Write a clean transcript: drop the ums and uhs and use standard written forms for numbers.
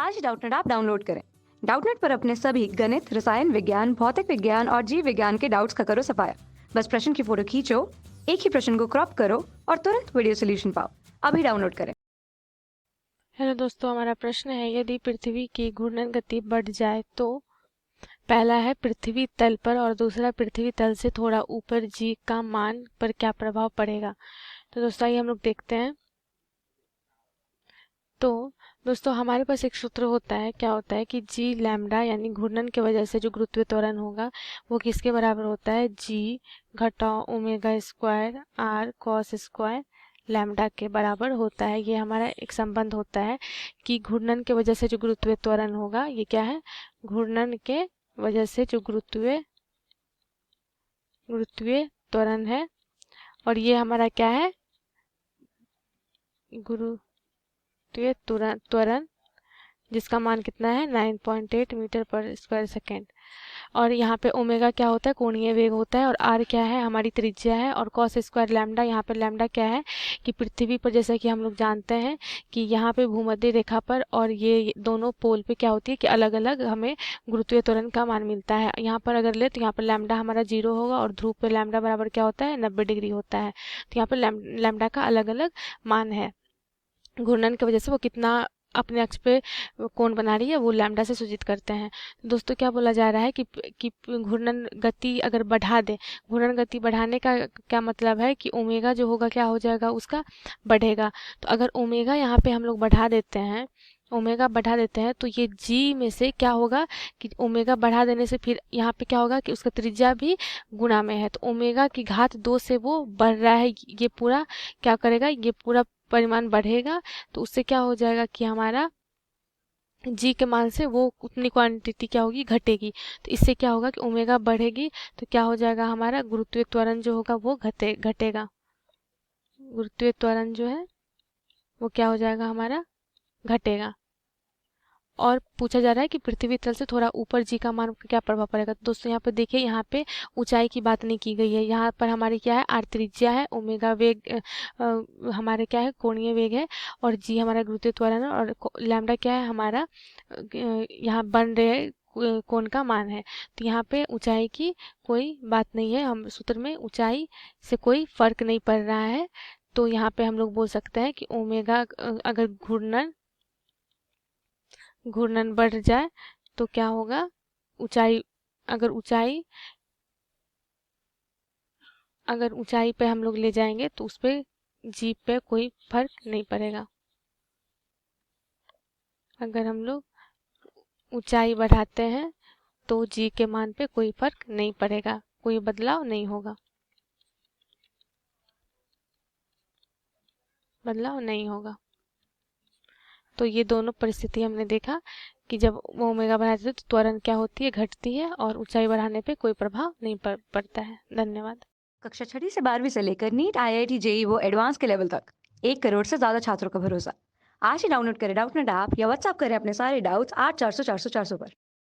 आज ही Doubtnut app download करें। Doubtnut पर अपने सभी गणित, रसायन विज्ञान, भौतिक विज्ञान और जीव विज्ञान के डाउट्स का करो सफाया। बस प्रश्न की फोटो खींचो, एक ही प्रश्न को क्रॉप करो और तुरंत वीडियो सोल्यूशन पाओ। अभी डाउनलोड करें। हेलो दोस्तों, हमारा प्रश्न है यदि पृथ्वी की घूर्णन गति बढ़ जाए तो पहला है पृथ्वी तल पर और दूसरा पृथ्वी तल से थोड़ा ऊपर जी का मान पर क्या प्रभाव पड़ेगा। तो दोस्तों आइए हम लोग देखते हैं। तो दोस्तों हमारे पास एक सूत्र होता है, क्या होता है कि जी लैम्डा यानी घूर्णन की वजह से जो गुरुत्वीय त्वरण होगा वो किसके बराबर होता है, जी घटाओ omega square R cos square lambda के बराबर होता है। ये हमारा एक संबंध होता है कि घूर्णन के वजह से जो गुरुत्वीय त्वरण होगा, ये क्या है, घूर्णन के वजह से जो गुरुत्वीय त्वरण है, और ये हमारा क्या है, गुरुत्वीय त्वरण जिसका मान कितना है 9.8 मीटर पर स्क्वायर सेकेंड। और यहाँ पे ओमेगा क्या होता है, कोणीय वेग होता है, और आर क्या है, हमारी त्रिज्या है, और कॉस स्क्वायर लैम्डा, यहाँ पे लैम्डा क्या है कि पृथ्वी पर जैसा कि हम लोग जानते हैं कि यहाँ पे भूमध्य रेखा पर और ये दोनों पोल पे क्या होती है कि अलग अलग हमें गुरुत्वीय त्वरण का मान मिलता है। यहाँ पर अगर ले तो यहाँ पर लैम्डा हमारा 0 होगा और ध्रुव पे लैम्डा बराबर क्या होता है 90 डिग्री होता है। तो यहाँ पर लैम्डा का अलग अलग मान है। घूर्णन की वजह से वो कितना अपने अक्ष पे कोण बना रही है वो लैम्डा से सूचित करते हैं। दोस्तों क्या बोला जा रहा है कि घूर्णन गति अगर बढ़ा दे, घूर्णन गति बढ़ाने का क्या मतलब है कि ओमेगा जो होगा क्या हो जाएगा, उसका बढ़ेगा। तो अगर ओमेगा यहाँ पे हम लोग बढ़ा देते हैं, ओमेगा बढ़ा देते हैं तो ये जी में से क्या होगा कि ओमेगा बढ़ा देने से फिर यहाँ पे क्या होगा कि उसका त्रिज्या भी गुणा में है, तो ओमेगा की घात 2 से वो बढ़ रहा है। ये पूरा क्या करेगा, ये पूरा परिमाण बढ़ेगा, तो उससे क्या हो जाएगा कि हमारा जी के मान से वो उतनी क्वांटिटी क्या होगी, घटेगी। तो इससे क्या होगा कि ओमेगा बढ़ेगी तो क्या हो जाएगा, हमारा गुरुत्वीय त्वरण जो होगा वो घटेगा। गुरुत्वीय त्वरण जो है वो क्या हो जाएगा, हमारा घटेगा। और पूछा जा रहा है कि पृथ्वी तल से थोड़ा ऊपर जी का मान पर क्या प्रभाव पड़ेगा। तो दोस्तों यहाँ पे देखिए, यहाँ पे ऊंचाई की बात नहीं की गई है। यहाँ पर हमारी क्या है, आर त्रिज्या है, ओमेगा वेग हमारे क्या है, कोणीय वेग है, और जी हमारा गुरुत्वीय त्वरण है, और लैम्डा क्या है हमारा यहाँ बन रहे कोण का मान है। तो यहाँ पे ऊंचाई की कोई बात नहीं है, हम सूत्र में ऊंचाई से कोई फर्क नहीं पड़ रहा है। तो यहाँ पे हम लोग बोल सकते हैं कि ओमेगा अगर घूर्णन बढ़ जाए तो क्या होगा, ऊंचाई अगर ऊंचाई अगर ऊंचाई पे हम लोग ले जाएंगे तो उस पे जी पे कोई फर्क नहीं पड़ेगा। अगर हम लोग ऊंचाई बढ़ाते हैं तो जी के मान पे कोई फर्क नहीं पड़ेगा, कोई बदलाव नहीं होगा, बदलाव नहीं होगा। तो ये दोनों परिस्थिति हमने देखा कि जब वो ओमेगा बढ़ाते हैं तो त्वरण क्या होती है, घटती है, और ऊंचाई बढ़ाने पे कोई प्रभाव नहीं पड़ता है। धन्यवाद। कक्षा 6 से 12वीं से लेकर नीट, IIT, JEE वो एडवांस के लेवल तक 1 करोड़ से ज्यादा छात्रों का भरोसा। आज ही डाउनलोड करें डाउटनेट ऐप या व्हाट्सएप करें अपने सारे डाउट्स 8400 400 400 पर।